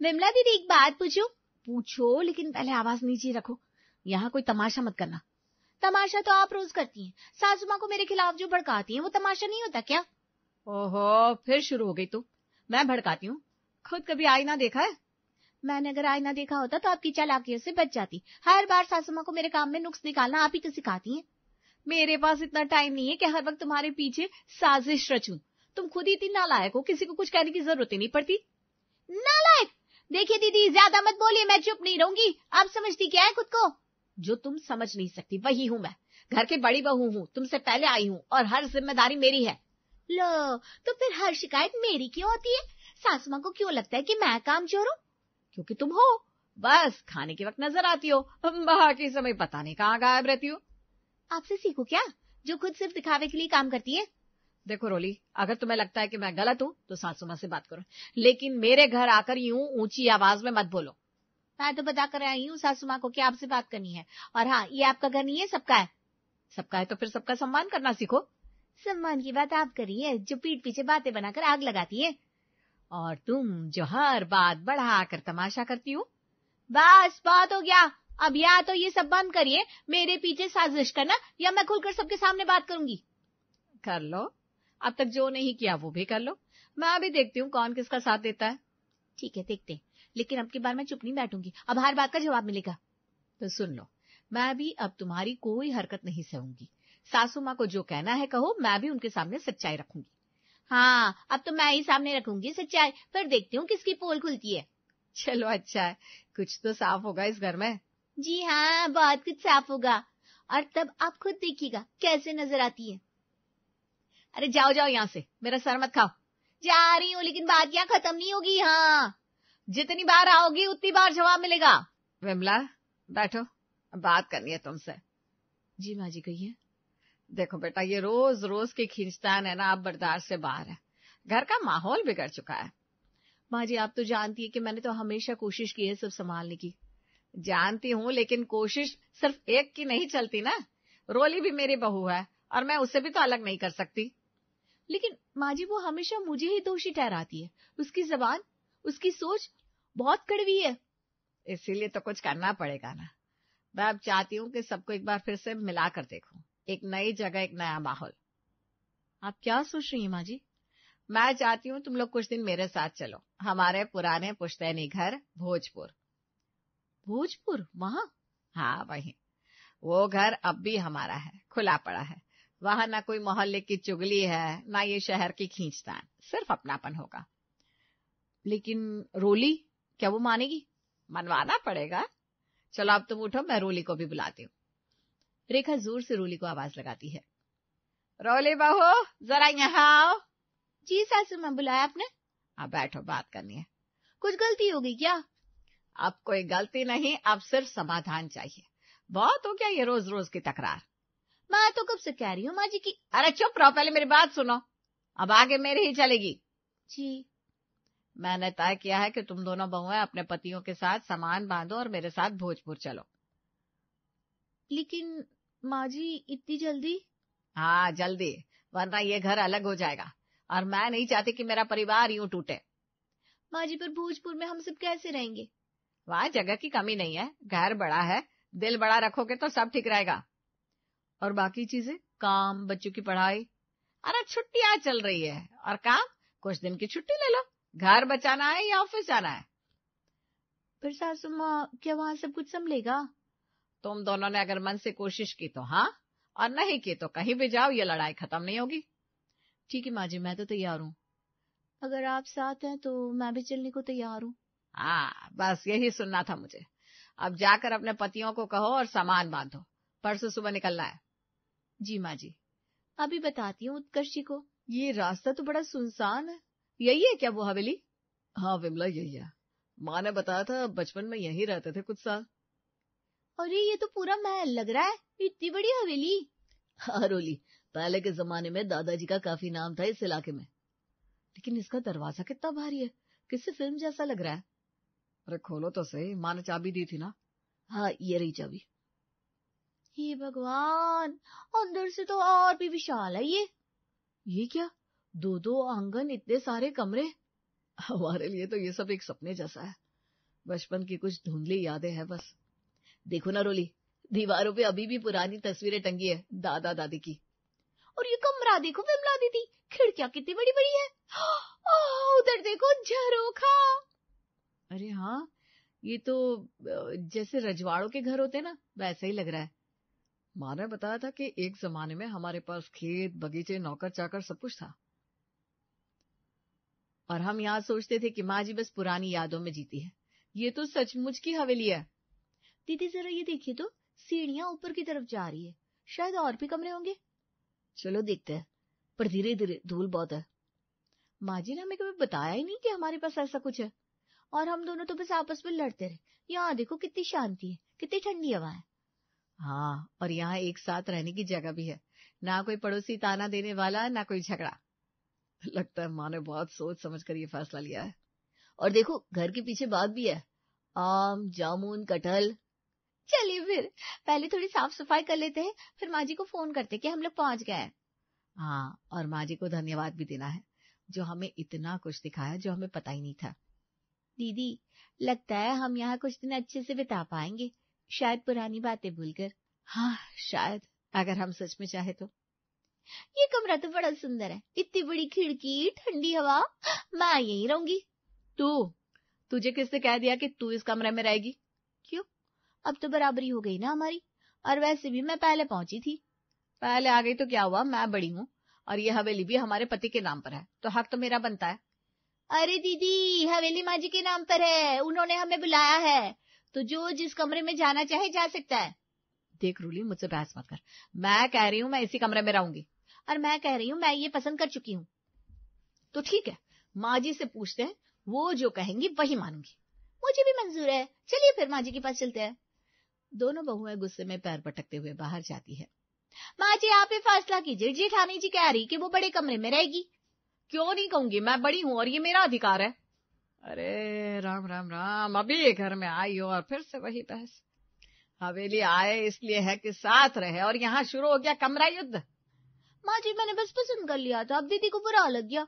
विमला दीदी एक बात पूछूं? पूछो, लेकिन पहले आवाज नीचे रखो। यहाँ कोई तमाशा मत करना। तमाशा तो आप रोज करती हैं। सासू माँ को मेरे खिलाफ जो भड़काती हैं वो तमाशा नहीं होता क्या? ओहो, फिर शुरू हो गई तू। मैं भड़काती हूँ? खुद कभी आईना देखा है? मैंने अगर आईना देखा होता तो आपकी चालाकियों से बच जाती। हर बार सासू माँ को मेरे काम में नुक्स निकालना आप ही तो सिखाती हैं। मेरे पास इतना टाइम नहीं है कि हर वक्त तुम्हारे पीछे साजिश रचूं। तुम खुद ही इतनी नालायक हो, किसी को कुछ कहने की जरूरत ही नहीं पड़ती। नालायक? देखिए दीदी, ज्यादा मत बोलिए, मैं चुप नहीं रहूंगी। आप समझती क्या है खुद को? जो तुम समझ नहीं सकती वही हूं मैं। घर की बड़ी बहू हूं, तुमसे पहले आई हूं और हर जिम्मेदारी मेरी है। लो, तो फिर हर शिकायत मेरी क्यों होती है? सासू माँ को क्यों लगता है कि मैं काम चोर हूं? क्योंकि तुम हो। बस खाने के वक्त नजर आती हो, बाकी समय पता नहीं कहाँ गायब रहती हो। आपसे सीखो क्या, जो खुद सिर्फ दिखावे के लिए काम करती है? देखो रोली, अगर तुम्हें लगता है कि मैं गलत हूँ तो सासू माँ से बात करो, लेकिन मेरे घर आकर यूं ऊंची आवाज में मत बोलो। मैं तो बता कर आई हूँ सासू माँ को कि आपसे बात करनी है। और हाँ, ये आपका घर नहीं है, सबका है। सबका है तो फिर सबका सम्मान करना सीखो। सम्मान की बात आप करिए, जो पीठ पीछे बातें बनाकर आग लगाती है। और तुम जो हर बात बढ़ा कर तमाशा करती हो। बस बहुत हो गया, अब या तो ये सब बंद करिए, मेरे पीछे साजिश करना, या मैं खुलकर सबके सामने बात करूंगी। कर लो, अब तक जो नहीं किया वो भी कर लो। मैं भी देखती हूँ कौन किसका साथ देता है। ठीक है, देखते हैं, लेकिन अब की बार मैं चुप नहीं बैठूंगी। अब हर बात का जवाब मिलेगा। तो सुन लो, मैं भी अब तुम्हारी कोई हरकत नहीं सहूंगी। सासू माँ को जो कहना है कहो, मैं भी उनके सामने सच्चाई रखूंगी। हाँ, अब तो मैं ही सामने रखूंगी सच्चाई, फिर देखती हूँ किसकी पोल खुलती है। चलो अच्छा है, कुछ तो साफ होगा इस घर में। जी हाँ, बहुत कुछ साफ होगा, और तब आप खुद देखिएगा कैसे नजर आती है। अरे जाओ जाओ यहाँ से, मेरा सर मत खाओ। जा रही हूँ, लेकिन बात यहाँ खत्म नहीं होगी। हाँ, जितनी बार आओगी उतनी बार जवाब मिलेगा। विमला बैठो, बात करनी है तुमसे। जी माँ जी, कहिए। देखो बेटा, ये रोज रोज की खींचतान है ना, अब बर्दाश्त से बाहर है। घर का माहौल बिगड़ चुका है। माँ जी, आप तो जानती है कि मैंने तो हमेशा कोशिश की है सब संभालने की। जानती हूँ, लेकिन कोशिश सिर्फ एक की नहीं चलती ना। रोली भी मेरी बहू है और मैं उससे भी तो अलग नहीं कर सकती। लेकिन माँ जी, वो हमेशा मुझे ही दोषी ठहराती है। उसकी जबान, उसकी सोच बहुत कड़वी है। इसीलिए तो कुछ करना पड़ेगा ना। मैं अब चाहती हूँ कि सबको एक बार फिर से मिला कर देखूं, एक नई जगह, एक नया माहौल। आप क्या सोच रही हैं माँ जी? मैं चाहती हूँ तुम लोग कुछ दिन मेरे साथ चलो, हमारे पुराने पुश्तैनी घर भोजपुर। भोजपुर? वहां? हाँ वहीं। वो घर अब भी हमारा है, खुला पड़ा है। वहां ना कोई मोहल्ले की चुगली है, ना ये शहर की खींचतान, सिर्फ अपनापन होगा। लेकिन रोली, क्या वो मानेगी? मनवाना पड़ेगा। चलो अब तुम उठो, मैं रोली को भी बुलाती हूँ। रेखा जोर से रोली को आवाज लगाती है। रोली बहू, जरा यहाँ आओ। जी सासू माँ, बुलाया आपने? अब बैठो, बात करनी है। कुछ गलती हो गई क्या? अब कोई गलती नहीं, अब सिर्फ समाधान चाहिए। बहुत हो गया ये रोज रोज की तकरार। मैं तो कब से कह रही हूँ माँ जी की। अरे चुप रहो, पहले मेरी बात सुनो। अब आगे मेरी ही चलेगी। जी। मैंने तय किया है कि तुम दोनों बहुएं अपने पतियों के साथ सामान बांधो और मेरे साथ भोजपुर चलो। लेकिन माँ जी, इतनी जल्दी? हाँ जल्दी, वरना ये घर अलग हो जाएगा और मैं नहीं चाहती कि मेरा परिवार यूं टूटे। माँ जी, पर भोजपुर में हम सब कैसे रहेंगे? वहां जगह की कमी नहीं है, घर बड़ा है, दिल बड़ा रखोगे तो सब ठीक रहेगा। और बाकी चीजें, काम, बच्चों की पढ़ाई? अरे छुट्टियां चल रही है, और काम, कुछ दिन की छुट्टी ले लो। घर बचाना है या ऑफिस जाना है? फिर सासू माँ, क्या वहां सब कुछ संभलेगा? तुम दोनों ने अगर मन से कोशिश की तो हाँ, और नहीं की तो कहीं भी जाओ, ये लड़ाई खत्म नहीं होगी। ठीक है माँ जी, मैं तो तैयार हूँ। अगर आप साथ हैं तो मैं भी चलने को तैयार हूँ। हाँ, बस यही सुनना था मुझे। अब जाकर अपने पतियों को कहो और सामान बांधो, परसों सुबह निकलना है। जी माँ जी। अभी बताती हूँ उत्कर्ष जी को। ये रास्ता तो बड़ा सुनसान है। यही है क्या वो हवेली? हाँ विमला, यही है। माँ ने बताया था, बचपन में यहीं रहते थे कुछ साल। अरे ये तो पूरा महल लग रहा है, इतनी बड़ी हवेली। हाँ रोली, पहले के जमाने में दादाजी का काफी नाम था इस इलाके में। लेकिन इसका दरवाजा कितना भारी है, किसी फिल्म जैसा लग रहा है। अरे खोलो तो सही, माँ ने चाबी दी थी ना। हाँ, ये रही चाबी। हे भगवान, अंदर से तो और भी विशाल है ये क्या, दो दो आंगन, इतने सारे कमरे। हमारे लिए तो ये सब एक सपने जैसा है। बचपन की कुछ धुंधली यादें हैं बस। देखो ना रोली, दीवारों पे अभी भी पुरानी तस्वीरें टंगी है दादा दादी की। और ये कमरा देखो विमला दीदी, खिड़कियां कितनी बड़ी बड़ी है। उधर देखो झरोखा। अरे हाँ, ये तो जैसे रजवाड़ों के घर होते ना, वैसा ही लग रहा है। माँ ने बताया था कि एक जमाने में हमारे पास खेत, बगीचे, नौकर चाकर सब कुछ था, और हम यहाँ सोचते थे कि माँ जी बस पुरानी यादों में जीती है। ये तो सचमुच की हवेली है। दीदी जरा ये देखिए तो, सीढ़ियां ऊपर की तरफ जा रही है, शायद और भी कमरे होंगे। चलो देखते हैं, पर धीरे धीरे, धूल बहुत है। माँ जी ने हमें कभी बताया ही नहीं कि हमारे पास ऐसा कुछ है, और हम दोनों तो बस आपस में लड़ते रहे। यहाँ देखो कितनी शांति है, कितनी ठंडी हवा है। हाँ, और यहाँ एक साथ रहने की जगह भी है, ना कोई पड़ोसी ताना देने वाला, ना कोई झगड़ा। लगता है माँ ने बहुत सोच समझ कर ये फैसला लिया है। और देखो घर के पीछे बाग भी है, आम, जामुन, कटहल। चलिए फिर पहले थोड़ी साफ सफाई कर लेते हैं, फिर माँ जी को फोन करते कि हम लोग पहुंच गए हैं। हाँ, और माँ जी को धन्यवाद भी देना है, जो हमें इतना कुछ दिखाया जो हमें पता ही नहीं था। दीदी, लगता है हम यहाँ कुछ दिन अच्छे से बिता पाएंगे, शायद पुरानी बातें भूलकर। हाँ शायद, अगर हम सच में चाहे तो। ये कमरा तो बड़ा सुंदर है, इतनी बड़ी खिड़की, ठंडी हवा, मैं यहीं रहूंगी। तुझे किसने कह दिया कि तू इस कमरे में रहेगी? क्यों, अब तो बराबरी हो गई ना हमारी, और वैसे भी मैं पहले पहुंची थी। पहले आ गई तो क्या हुआ, मैं बड़ी हूँ, और ये हवेली भी हमारे पति के नाम पर है, तो हक तो मेरा बनता है। अरे दीदी, हवेली माँ जी के नाम पर है, उन्होंने हमें बुलाया है, तो जो जिस कमरे में जाना चाहे जा सकता है। देख रूली, मुझसे बहस मत कर, मैं कह रही हूँ मैं इसी कमरे में रहूंगी, और मैं कह रही हूँ मैं ये पसंद कर चुकी हूँ। तो ठीक है, माँ जी से पूछते हैं, वो जो कहेंगी वही मानूंगी। मुझे भी मंजूर है, चलिए फिर माँ जी के पास चलते हैं। दोनों बहुएं गुस्से में पैर पटकते हुए बाहर जाती है। माँ जी आप ही फैसला कीजिए, जेठानी जी कह रही कि वो बड़े कमरे में रहेगी। क्यों नहीं कहूंगी, मैं बड़ी हूँ और ये मेरा अधिकार है। अरे राम राम राम, अभी घर में आई हो और फिर से वही बहस। हवेली आए इसलिए है कि साथ रहे, और यहाँ शुरू हो गया कमरा युद्ध। माँ जी मैंने बस पसंद कर लिया था, अब दीदी को बुरा लग गया।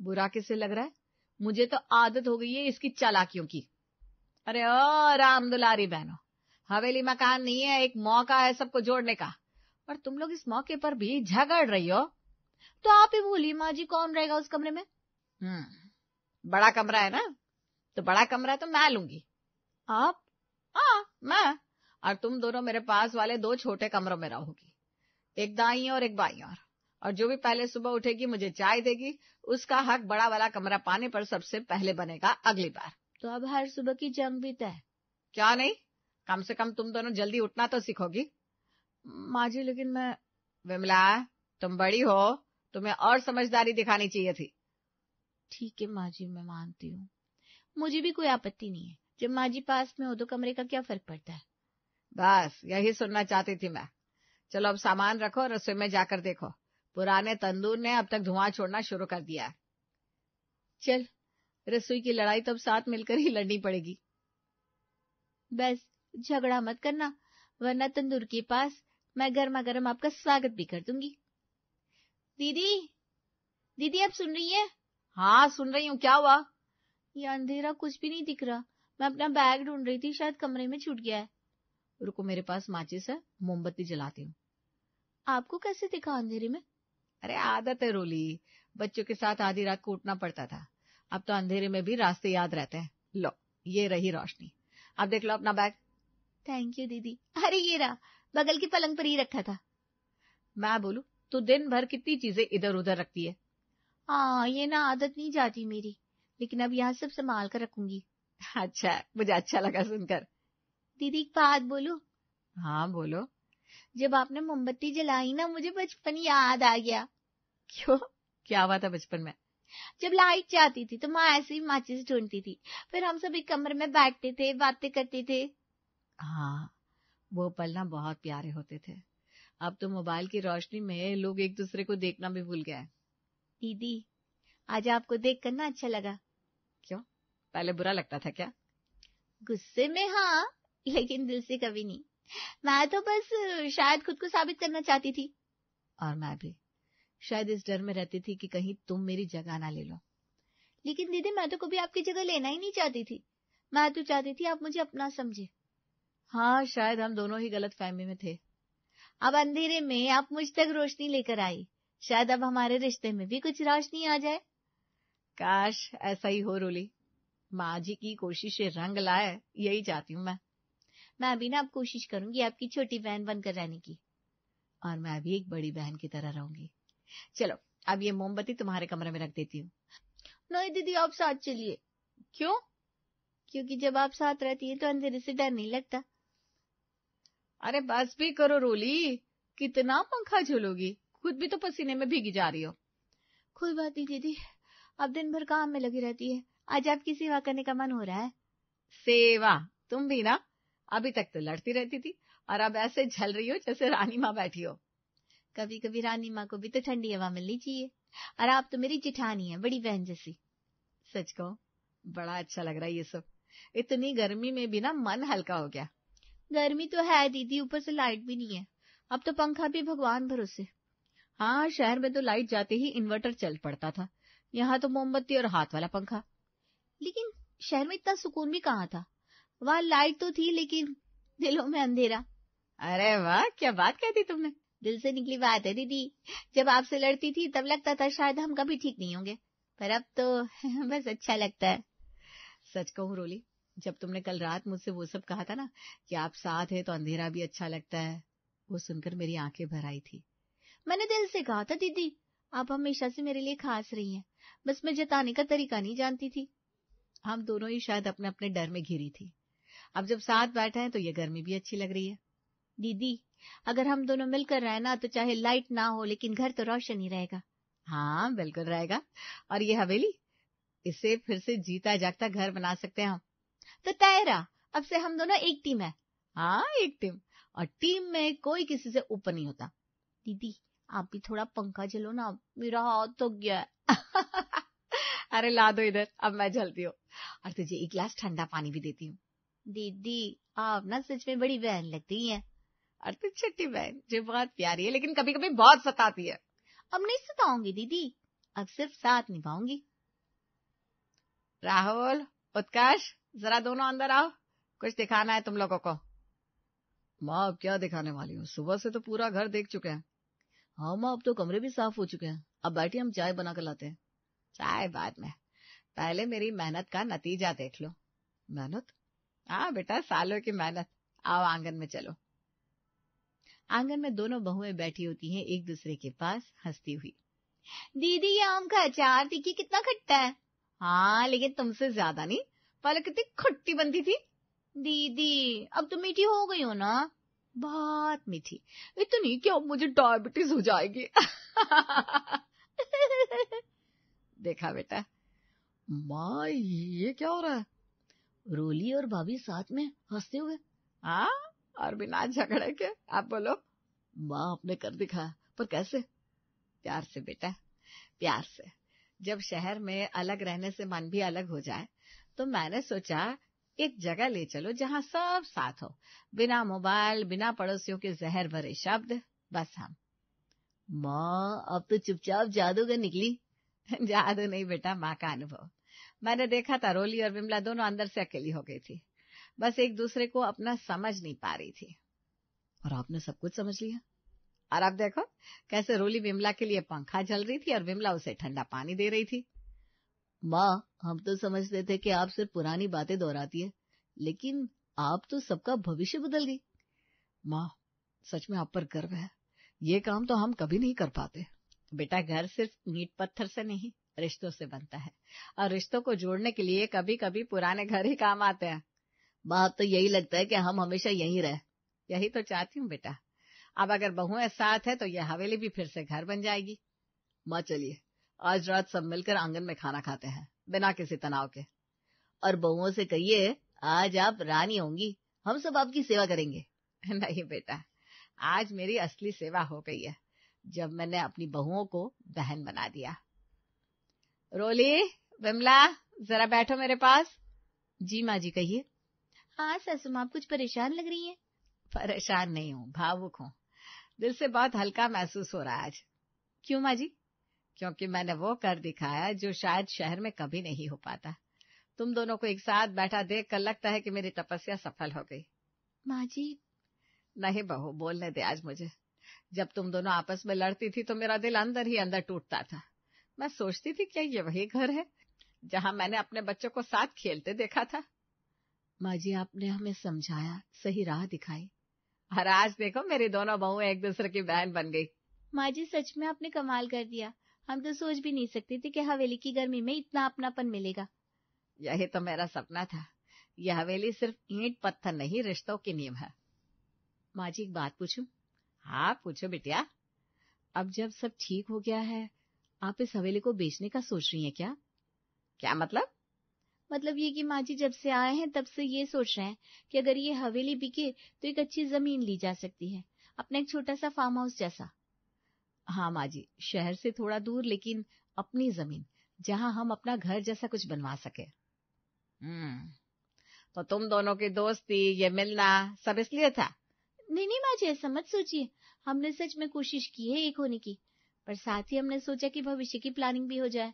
बुरा किससे लग रहा है? मुझे तो आदत हो गई है इसकी चालाकियों की। अरे ओ राम दुलारी बहनों, हवेली मकान नहीं है, एक मौका है सबको जोड़ने का, और तुम लोग इस मौके पर भी झगड़ रही हो। तो आप ही बोलिए माँ जी, कौन रहेगा उस कमरे में? बड़ा कमरा है ना, तो बड़ा कमरा तो मैं लूंगी। आप? हाँ मैं, और तुम दोनों मेरे पास वाले 2 छोटे कमरों में रहोगी, एक दाईं और एक बाईं और जो भी पहले सुबह उठेगी मुझे चाय देगी, उसका हक बड़ा वाला कमरा पाने पर सबसे पहले बनेगा अगली बार। तो अब हर सुबह की जंग भी तय? क्या नहीं, कम से कम तुम दोनों जल्दी उठना तो सीखोगी। माँ जी लेकिन मैं। विमला, तुम बड़ी हो, तुम्हें और समझदारी दिखानी चाहिए थी। ठीक है माँ जी, मैं मानती हूँ, मुझे भी कोई आपत्ति नहीं है, जब माँ जी पास में हो तो कमरे का क्या फर्क पड़ता है। बस यही सुनना चाहती थी मैं। चलो अब सामान रखो और रसोई में जाकर देखो, पुराने तंदूर ने अब तक धुआं छोड़ना शुरू कर दिया है। चल, रसोई की लड़ाई तो अब साथ मिलकर ही लड़नी पड़ेगी। बस झगड़ा मत करना, वरना तंदूर के पास मैं गर्मा गर्म आपका स्वागत भी कर दूंगी। दीदी, दीदी आप सुन रही है? हाँ सुन रही हूँ, क्या हुआ? ये अंधेरा कुछ भी नहीं दिख रहा, मैं अपना बैग ढूंढ रही थी, शायद कमरे में छूट गया है। रुको, मेरे पास माचिस है, मोमबत्ती जलाती हूँ। आपको कैसे दिखा अंधेरे में? अरे आदत है रोली, बच्चों के साथ आधी रात को उठना पड़ता था, अब तो अंधेरे में भी रास्ते याद रहते हैं। लो, ये रही रोशनी, अब देख लो अपना बैग। थैंक यू दीदी। अरे ये रहा, बगल की पलंग पर ही रखा था। मैं बोलूं, तू दिन भर कितनी चीजें इधर उधर रखती है। हाँ, ये ना आदत नहीं जाती मेरी, लेकिन अब यहाँ सब संभाल कर रखूंगी। अच्छा, मुझे अच्छा लगा सुनकर। दीदी एक बात बोलूं? हाँ बोलो। जब आपने मोमबत्ती जलाई ना, मुझे बचपन याद आ गया। क्यों, क्या हुआ था बचपन में? जब लाइट जाती थी तो माँ ऐसे ही माचिस ढूंढती थी, फिर हम सब एक कमरे में बैठते थे, बातें करते थे। हाँ, वो पल ना बहुत प्यारे होते थे। अब तो मोबाइल की रोशनी में लोग एक दूसरे को देखना भी भूल गए। दीदी, आज आपको देख कर ना अच्छा लगा। क्यों, पहले बुरा लगता था क्या? गुस्से में हाँ, लेकिन दिल से कभी नहीं। मैं तो बस शायद खुद को साबित करना चाहती थी। और मैं भी शायद इस डर में रहती थी कि कहीं तुम मेरी जगह ना ले लो। लेकिन दीदी, मैं तो कभी आपकी जगह लेना ही नहीं चाहती थी, मैं तो चाहती थी आप मुझे अपना समझे। हाँ, शायद हम दोनों ही गलत फहमी में थे। अब अंधेरे में आप मुझ तक रोशनी लेकर आई, शायद अब हमारे रिश्ते में भी कुछ रोशनी आ जाए। काश ऐसा ही हो रोली, माँ जी की कोशिशें रंग लाए, यही चाहती हूँ मैं भी ना अब कोशिश करूंगी आपकी छोटी बहन बनकर रहने की, और मैं भी एक बड़ी बहन की तरह रहूंगी। चलो अब ये मोमबत्ती तुम्हारे कमरे में रख देती हूँ। नहीं दीदी, आप साथ चलिए। क्यों? क्योंकि जब आप साथ रहती है तो अंधेरे से डर नहीं लगता। अरे बस भी करो रोली, कितना पंखा झूलोगी, खुद भी तो पसीने में भीगी जा रही हो। कोई बात नहीं दीदी, अब दिन भर काम में लगी रहती है, आज आपकी सेवा करने का मन हो रहा है। सेवा? तुम भी ना, अभी तक तो लड़ती रहती थी और अब ऐसे झल रही हो जैसे रानी माँ बैठी हो। कभी कभी रानी माँ को भी तो ठंडी हवा मिलनी चाहिए, और आप तो मेरी जिठानी है, बड़ी बहन जैसी। सच कहो बड़ा अच्छा लग रहा है ये सब, इतनी गर्मी में भी ना मन हल्का हो गया। गर्मी तो है दीदी, ऊपर से लाइट भी नहीं है, अब तो पंखा भी भगवान भरोसे। हाँ, शहर में तो लाइट जाते ही इन्वर्टर चल पड़ता था, यहाँ तो मोमबत्ती और हाथ वाला पंखा। लेकिन शहर में इतना सुकून भी कहाँ था, वहाँ लाइट तो थी लेकिन दिलों में अंधेरा। अरे वाह, क्या बात कहती तुमने, दिल से निकली बात है दीदी। जब आपसे लड़ती थी तब लगता था शायद हम कभी ठीक नहीं होंगे, पर अब तो बस अच्छा लगता है। सच कहूँ रोली, जब तुमने कल रात मुझसे वो सब कहा था ना कि आप साथ है तो अंधेरा भी अच्छा लगता है, वो सुनकर मेरी आंखें भर आई थी। मैंने दिल से कहा था दीदी, आप हमेशा से मेरे लिए खास रही हैं, बस मैं जताने का तरीका नहीं जानती थी। हम दोनों ही शायद अपने अपने डर में घिरी थी, अब जब साथ बैठे हैं तो ये गर्मी भी अच्छी लग रही है। दीदी, अगर हम दोनों मिलकर रहे ना तो चाहे लाइट ना हो लेकिन घर तो रोशन ही रहेगा। हाँ बिल्कुल रहेगा, और ये हवेली, इसे फिर से जीता जागता घर बना सकते हैं हम। तो तय रहा, अब से हम दोनों एक टीम है। हाँ एक टीम, और टीम में कोई किसी से ऊपर नहीं होता। दीदी आप भी थोड़ा पंखा चलो ना, मेरा हाथ थक गया है। अरे ला दो इधर, अब मैं जलती हूँ, और तुझे एक गिलास ठंडा पानी भी देती हूँ। दीदी आप ना सच में बड़ी बहन लगती हैं। और तू छोटी बहन जो बहुत प्यारी है लेकिन कभी कभी बहुत सताती है। अब नहीं सताऊंगी दीदी, अब सिर्फ साथ निभाऊंगी। राहुल, उत्कर्ष, जरा दोनों अंदर आओ, कुछ दिखाना है तुम लोगों को। माँ अब क्या दिखाने वाली हूँ, सुबह से तो पूरा घर देख चुके हैं। हाँ माँ, अब तो कमरे भी साफ हो चुके हैं, अब बैठिए हम चाय बना कर लाते हैं। चाय बाद में, पहले मेरी मेहनत का नतीजा देख लो। मेहनत? हाँ बेटा, सालों की मेहनत। आओ आंगन में चलो। आंगन में दोनों बहुएं बैठी होती हैं एक दूसरे के पास हंसती हुई। दीदी ये आम का अचार देखिए कितना खट्टा है। हाँ लेकिन तुमसे ज्यादा नहीं, पहले कितनी खट्टी बनती थी। दीदी अब तो मीठी हो गई हो ना। बहुत मीठी, इतनी कि अब मुझे डायबिटीज हो जाएगी। देखा बेटा। माँ ये क्या हो रहा है? रोली और भाभी साथ में हंसते हुए। हाँ, और बिना झगड़े के। आप बोलो। माँ आपने कर दिखाया, पर कैसे? प्यार से बेटा, प्यार से। जब शहर में अलग रहने से मन भी अलग हो जाए तो मैंने सोचा एक जगह ले चलो जहाँ सब साथ हो, बिना मोबाइल, बिना पड़ोसियों के जहर भरे शब्द, बस हम। माँ अब तो चुपचाप जादूगर निकली। जादू नहीं बेटा, माँ का अनुभव। मैंने देखा था रोली और विमला दोनों अंदर से अकेली हो गई थी, बस एक दूसरे को अपना समझ नहीं पा रही थी। और आपने सब कुछ समझ लिया। और अब देखो कैसे रोली विमला के लिए पंखा चल रही थी और विमला उसे ठंडा पानी दे रही थी। माँ हम तो समझते थे कि आप सिर्फ पुरानी बातें दोहराती है, लेकिन आप तो सबका भविष्य बदल गई। माँ सच में आप पर गर्व है, ये काम तो हम कभी नहीं कर पाते। बेटा घर सिर्फ ईंट पत्थर से नहीं, रिश्तों से बनता है, और रिश्तों को जोड़ने के लिए कभी कभी पुराने घर ही काम आते हैं। बात तो यही लगता है कि हम हमेशा यहीं रहे। यही तो चाहती हूँ बेटा, अब अगर बहुएं साथ है तो यह हवेली भी फिर से घर बन जाएगी। माँ चलिए आज रात सब मिलकर आंगन में खाना खाते हैं, बिना किसी तनाव के। और बहुओं से कहिए आज आप रानी होंगी, हम सब आपकी सेवा करेंगे। नहीं बेटा, आज मेरी असली सेवा हो गई है जब मैंने अपनी बहुओं को बहन बना दिया। रोली, विमला, जरा बैठो मेरे पास। जी माँ जी कहिए। हाँ सासू माँ, आप कुछ परेशान लग रही हैं। परेशान नहीं हूँ, भावुक हूँ, दिल से बहुत हल्का महसूस हो रहा है आज। क्यों माँ जी? क्योंकि मैंने वो कर दिखाया जो शायद शहर में कभी नहीं हो पाता। तुम दोनों को एक साथ बैठा देख कर लगता है कि मेरी तपस्या सफल हो गई। माँ जी। नहीं बहू, बोलने दे आज मुझे। जब तुम दोनों आपस में लड़ती थी तो मेरा दिल अंदर ही अंदर टूटता था। मैं सोचती थी क्या ये वही घर है जहां मैंने अपने बच्चों को साथ खेलते देखा था। माँ जी, आपने हमें समझाया, सही राह दिखाई, और आज देखो मेरी दोनों बहुएं एक दूसरे की बहन बन गई। माँ जी सच में आपने कमाल कर दिया। हम तो सोच भी नहीं सकते थे कि हवेली की गर्मी में इतना अपनापन मिलेगा। यही तो मेरा सपना था। यह हवेली सिर्फ ईंट पत्थर नहीं, रिश्तों की नींव है। माँ जी एक बात पूछूं? हाँ पूछो बिटिया। अब जब सब ठीक हो गया है, आप इस हवेली को बेचने का सोच रही हैं क्या? क्या मतलब? मतलब ये कि माँ जी जब से आए हैं तब से ये सोच रहे हैं कि अगर ये हवेली बिके तो एक अच्छी जमीन ली जा सकती है, अपना एक छोटा सा फार्म हाउस जैसा। हाँ माँ जी, शहर से थोड़ा दूर, लेकिन अपनी जमीन जहां हम अपना घर जैसा कुछ बनवा सके। तो तुम दोनों की दोस्ती, ये मिलना सब इसलिए था? नहीं नहीं माँ जी, ऐसा मत सोचिए। हमने सच में कोशिश की है एक होने की, पर साथ ही हमने सोचा कि भविष्य की प्लानिंग भी हो जाए।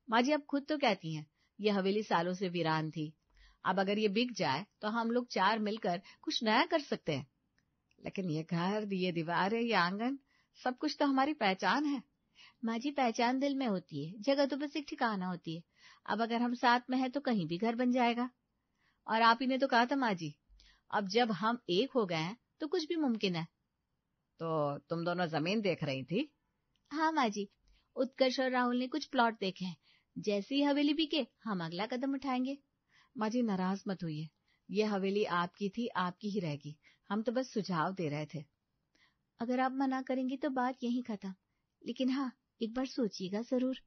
माँ जी, अब खुद तो कहती हैं ये हवेली सालों से वीरान थी। अब अगर ये बिक जाए तो हम लोग चार मिलकर कुछ नया कर सकते हैं। लेकिन ये घर, ये दीवारें, ये आंगन, सब कुछ तो हमारी पहचान है। माँ जी पहचान दिल में होती है, जगह तो बस एक ठिकाना होती है। अब अगर हम साथ में हैं तो कहीं भी घर बन जाएगा। और आप ही ने तो कहा था माँ जी, अब जब हम एक हो गए हैं तो कुछ भी मुमकिन है। तो तुम दोनों जमीन देख रही थी? हाँ माँ जी, उत्कर्ष और राहुल ने कुछ प्लॉट देखे हैं। जैसे ही हवेली बिके हम अगला कदम उठाएंगे। माँ जी नाराज मत होइए, ये हवेली आपकी थी, आपकी ही रहेगी। हम तो बस सुझाव दे रहे थे। अगर आप मना करेंगी तो बात यहीं खत्म, लेकिन हाँ एक बार सोचिएगा जरूर।